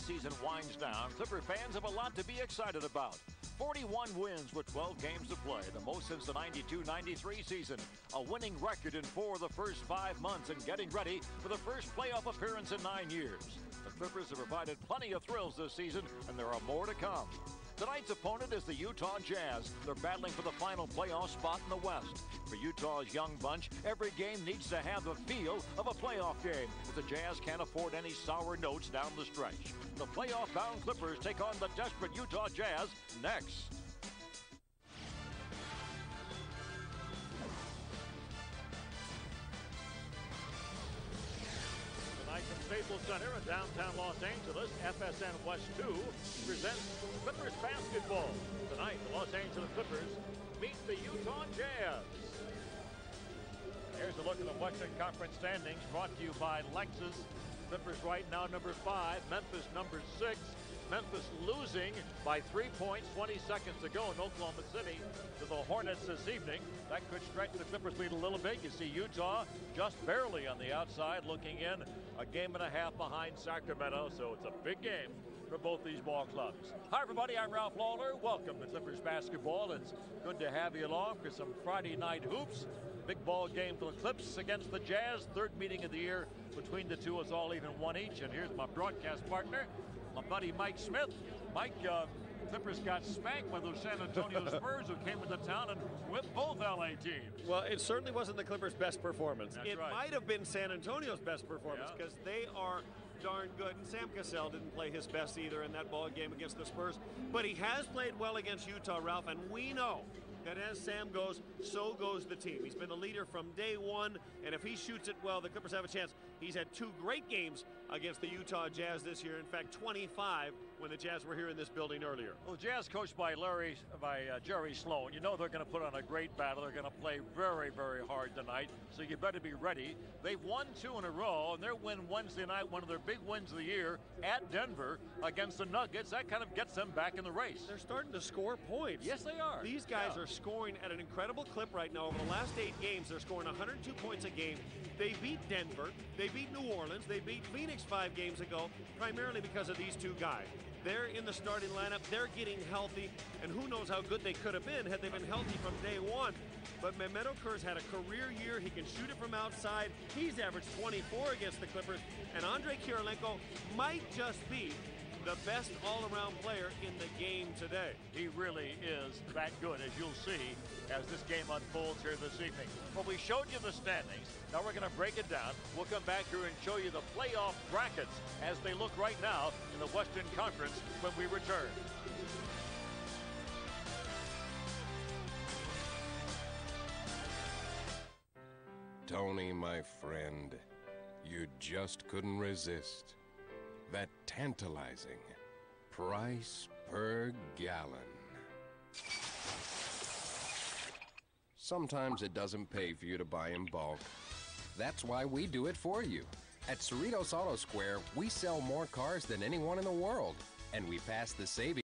season winds down, Clipper fans have a lot to be excited about. 41 wins with 12 games to play, the most since the 92-93 season. A winning record in 4 of the first 5 months and getting ready for the first playoff appearance in 9 years. The Clippers have provided plenty of thrills this season, and there are more to come. Tonight's opponent is the Utah Jazz. They're battling for the final playoff spot in the West. For Utah's young bunch, every game needs to have the feel of a playoff game, as the Jazz can't afford any sour notes down the stretch. The playoff-bound Clippers take on the desperate Utah Jazz next. Tonight from Staples Center in downtown Los Angeles, FSN West 2 presents Clippers basketball. Tonight, the Los Angeles Clippers meet the Utah Jazz. Here's a look at the Western Conference standings brought to you by Lexus. Clippers right now number 5, Memphis number 6. Memphis losing by 3 points, 20 seconds to go in Oklahoma City to the Hornets this evening. That could stretch the Clippers lead a little bit. You see Utah just barely on the outside looking in, a game and a half behind Sacramento, so it's a big game for both these ball clubs. Hi everybody, I'm Ralph Lawler. Welcome to Clippers basketball. It's good to have you along for some Friday night hoops. Big ball game for the Clips against the Jazz. Third meeting of the year between the two is all even one each. And here's my broadcast partner, my buddy Mike Smith. Mike, Clippers got spanked by those San Antonio Spurs who came into town and whipped both LA teams. Well, it certainly wasn't the Clippers' best performance. That's it right. might have been San Antonio's best performance because they are darn good. And Sam Cassell didn't play his best either in that ball game against the Spurs. But he has played well against Utah, Ralph, and we know that as Sam goes, so goes the team. He's been the leader from day one, and if he shoots it well, the Clippers have a chance. He's had 2 great games against the Utah Jazz this year. In fact, 25 when the Jazz were here in this building earlier. Well, Jazz coached by Jerry Sloan. You know they're going to put on a great battle. They're going to play very, very hard tonight, so you better be ready. They've won 2 in a row, and their win Wednesday night, one of their big wins of the year at Denver against the Nuggets. That kind of gets them back in the race. They're starting to score points. Yes, they are. These guys are scoring at an incredible clip right now. Over the last 8 games, they're scoring 102 points a game. They beat Denver, they beat New Orleans, they beat Phoenix 5 games ago, primarily because of these 2 guys. They're in the starting lineup, they're getting healthy, and who knows how good they could have been had they been healthy from day one. But Mehmet Okur's had a career year. He can shoot it from outside. He's averaged 24 against the Clippers, and Andrei Kirilenko might just be the best all-around player in the game today. He really is that good, as you'll see as this game unfolds here this evening. Well, we showed you the standings. Now we're going to break it down. We'll come back here and show you the playoff brackets as they look right now in the Western Conference when we return. Tony, my friend, you just couldn't resist that tantalizing price per gallon. Sometimes it doesn't pay for you to buy in bulk. That's why we do it for you. At Cerritos Auto Square, we sell more cars than anyone in the world, and we pass the savings